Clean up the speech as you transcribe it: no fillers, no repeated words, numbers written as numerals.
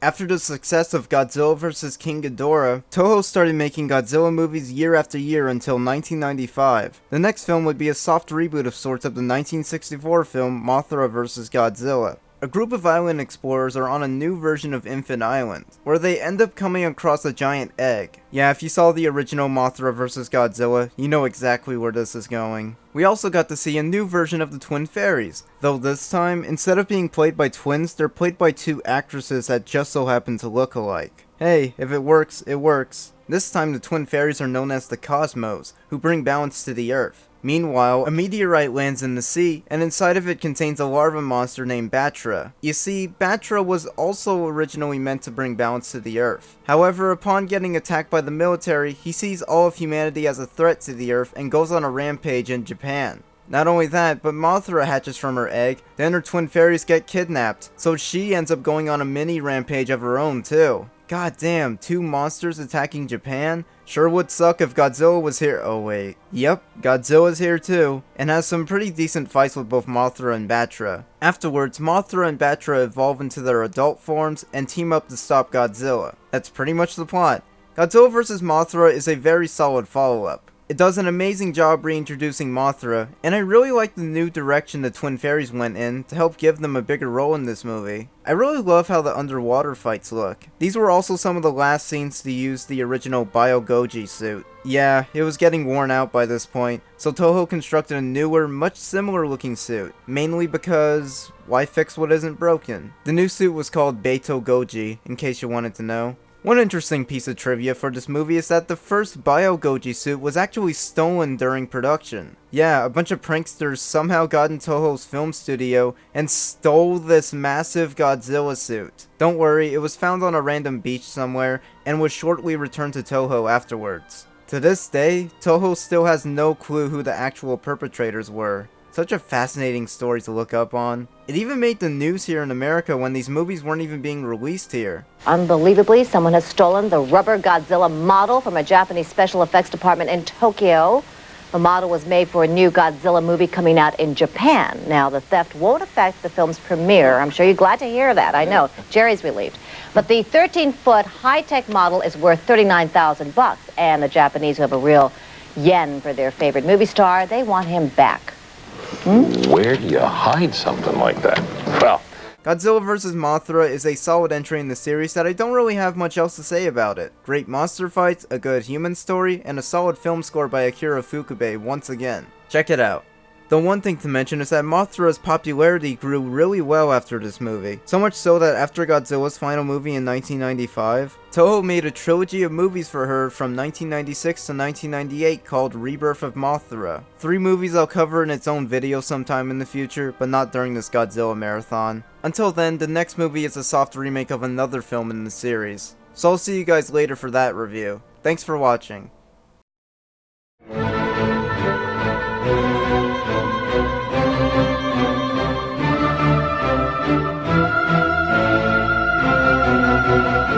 After the success of Godzilla vs. King Ghidorah, Toho started making Godzilla movies year after year until 1995. The next film would be a soft reboot of sorts of the 1964 film Mothra vs. Godzilla. A group of island explorers are on a new version of Infant Island, where they end up coming across a giant egg. Yeah, if you saw the original Mothra vs. Godzilla, you know exactly where this is going. We also got to see a new version of the Twin Fairies, though this time, instead of being played by twins, they're played by two actresses that just so happen to look alike. Hey, if it works, it works. This time the Twin Fairies are known as the Cosmos, who bring balance to the Earth. Meanwhile, a meteorite lands in the sea, and inside of it contains a larva monster named Batra. You see, Batra was also originally meant to bring balance to the Earth. However, upon getting attacked by the military, he sees all of humanity as a threat to the Earth and goes on a rampage in Japan. Not only that, but Mothra hatches from her egg, then her twin fairies get kidnapped, so she ends up going on a mini rampage of her own too. God damn, two monsters attacking Japan? Sure would suck if Godzilla was here. Oh wait. Yep, Godzilla's here too, and has some pretty decent fights with both Mothra and Batra. Afterwards, Mothra and Batra evolve into their adult forms and team up to stop Godzilla. That's pretty much the plot. Godzilla vs. Mothra is a very solid follow-up. It does an amazing job reintroducing Mothra, and I really like the new direction the Twin Fairies went in to help give them a bigger role in this movie. I really love how the underwater fights look. These were also some of the last scenes to use the original Bio-Goji suit. Yeah, it was getting worn out by this point, so Toho constructed a newer, much similar looking suit, mainly because why fix what isn't broken? The new suit was called Beito-Goji, in case you wanted to know. One interesting piece of trivia for this movie is that the first Bio-Goji suit was actually stolen during production. Yeah, a bunch of pranksters somehow got in Toho's film studio and stole this massive Godzilla suit. Don't worry, it was found on a random beach somewhere and was shortly returned to Toho afterwards. To this day, Toho still has no clue who the actual perpetrators were. Such a fascinating story to look up on. It even made the news here in America when these movies weren't even being released here. Unbelievably, someone has stolen the rubber Godzilla model from a Japanese special effects department in Tokyo. The model was made for a new Godzilla movie coming out in Japan. Now, the theft won't affect the film's premiere. I'm sure you're glad to hear that. I know. Jerry's relieved. But the 13-foot high-tech model is worth $39,000, and the Japanese, who have a real yen for their favorite movie star, they want him back. Where do you hide something like that? Well, Godzilla vs. Mothra is a solid entry in the series that I don't really have much else to say about it. Great monster fights, a good human story, and a solid film score by Akira Ifukube once again. Check it out. The one thing to mention is that Mothra's popularity grew really well after this movie, so much so that after Godzilla's final movie in 1995, Toho made a trilogy of movies for her from 1996 to 1998 called Rebirth of Mothra. 3 movies I'll cover in its own video sometime in the future, but not during this Godzilla marathon. Until then, the next movie is a soft remake of another film in the series, so I'll see you guys later for that review. Thanks for watching.